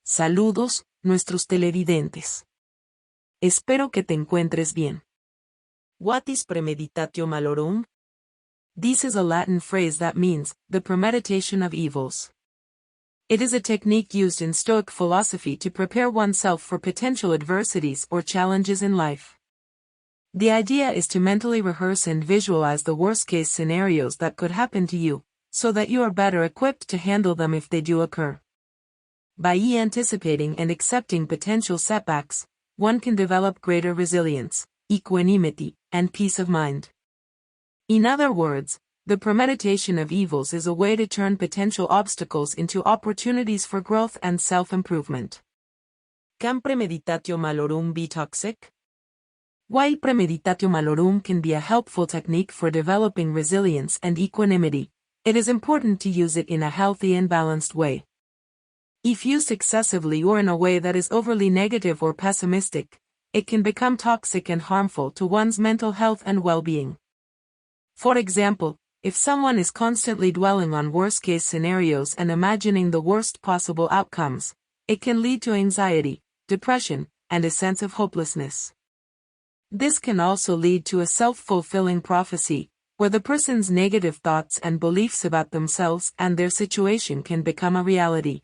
Saludos, nuestros televidentes. Espero que te encuentres bien. What is Premeditatio Malorum? This is a Latin phrase that means, the premeditation of evils. It is a technique used in Stoic philosophy to prepare oneself for potential adversities or challenges in life. The idea is to mentally rehearse and visualize the worst-case scenarios that could happen to you, so that you are better equipped to handle them if they do occur. By anticipating and accepting potential setbacks, one can develop greater resilience, equanimity, and peace of mind. In other words, the premeditation of evils is a way to turn potential obstacles into opportunities for growth and self-improvement. Can Premeditatio Malorum be toxic? While Premeditatio Malorum can be a helpful technique for developing resilience and equanimity, it is important to use it in a healthy and balanced way. If used excessively or in a way that is overly negative or pessimistic, it can become toxic and harmful to one's mental health and well-being. For example, if someone is constantly dwelling on worst-case scenarios and imagining the worst possible outcomes, it can lead to anxiety, depression, and a sense of hopelessness. This can also lead to a self-fulfilling prophecy, where the person's negative thoughts and beliefs about themselves and their situation can become a reality.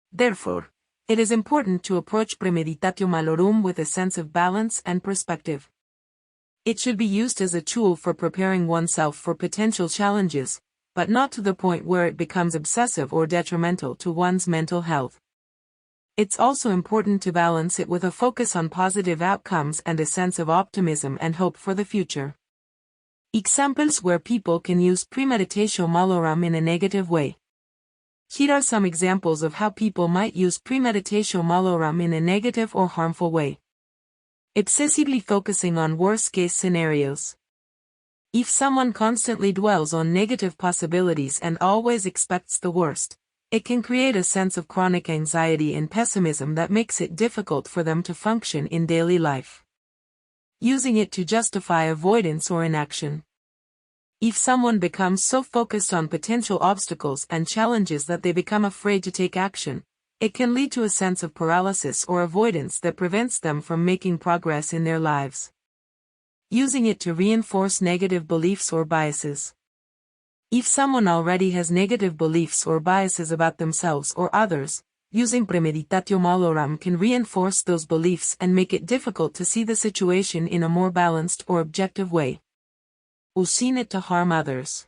Therefore, it is important to approach Premeditatio Malorum with a sense of balance and perspective. It should be used as a tool for preparing oneself for potential challenges, but not to the point where it becomes obsessive or detrimental to one's mental health. It's also important to balance it with a focus on positive outcomes and a sense of optimism and hope for the future. Examples where people can use Premeditatio Malorum in a negative way. Here are some examples of how people might use Premeditatio Malorum in a negative or harmful way. Obsessively focusing on worst-case scenarios. If someone constantly dwells on negative possibilities and always expects the worst, it can create a sense of chronic anxiety and pessimism that makes it difficult for them to function in daily life. Using it to justify avoidance or inaction. If someone becomes so focused on potential obstacles and challenges that they become afraid to take action, it can lead to a sense of paralysis or avoidance that prevents them from making progress in their lives. Using it to reinforce negative beliefs or biases. If someone already has negative beliefs or biases about themselves or others, using Premeditatio Malorum can reinforce those beliefs and make it difficult to see the situation in a more balanced or objective way. Using it to harm others.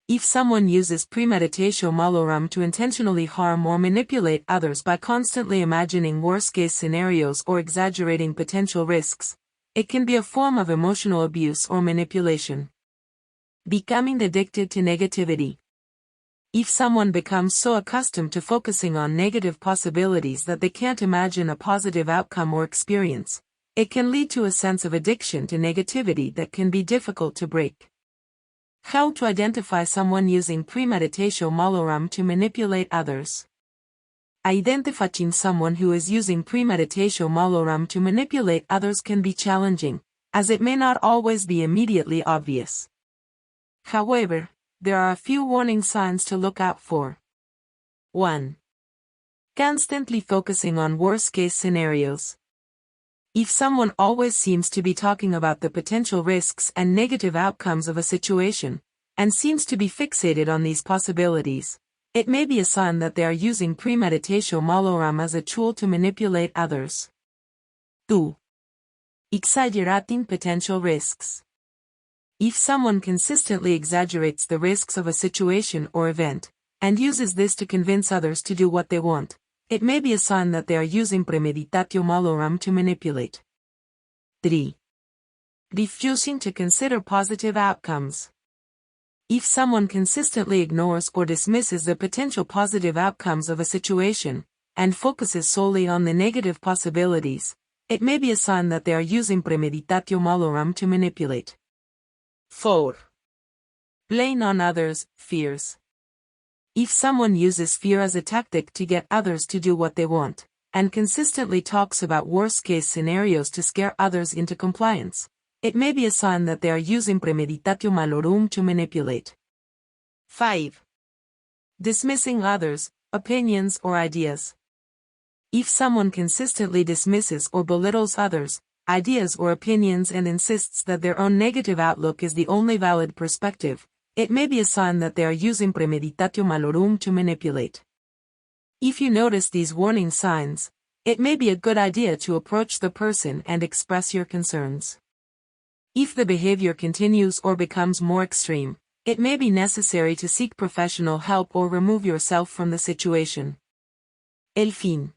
If someone uses Premeditatio Malorum to intentionally harm or manipulate others by constantly imagining worst-case scenarios or exaggerating potential risks, it can be a form of emotional abuse or manipulation. Becoming addicted to negativity. If someone becomes so accustomed to focusing on negative possibilities that they can't imagine a positive outcome or experience, it can lead to a sense of addiction to negativity that can be difficult to break. How to identify someone using Premeditatio Malorum to manipulate others. Identifying someone who is using Premeditatio Malorum to manipulate others can be challenging, as it may not always be immediately obvious. However, there are a few warning signs to look out for. 1. Constantly focusing on worst-case scenarios. If someone always seems to be talking about the potential risks and negative outcomes of a situation, and seems to be fixated on these possibilities, it may be a sign that they are using Premeditatio Malorum as a tool to manipulate others. 2. Exaggerating potential risks. If someone consistently exaggerates the risks of a situation or event, and uses this to convince others to do what they want, it may be a sign that they are using Premeditatio Malorum to manipulate. 3. Refusing to consider positive outcomes. If someone consistently ignores or dismisses the potential positive outcomes of a situation, and focuses solely on the negative possibilities, it may be a sign that they are using Premeditatio Malorum to manipulate. 4. Playing on others' fears. If someone uses fear as a tactic to get others to do what they want, and consistently talks about worst-case scenarios to scare others into compliance, it may be a sign that they are using Premeditatio Malorum to manipulate. 5. Dismissing others' opinions or ideas. If someone consistently dismisses or belittles others, ideas or opinions and insists that their own negative outlook is the only valid perspective, it may be a sign that they are using Premeditatio Malorum to manipulate. If you notice these warning signs, it may be a good idea to approach the person and express your concerns. If the behavior continues or becomes more extreme, it may be necessary to seek professional help or remove yourself from the situation. El fin.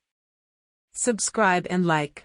Subscribe and like.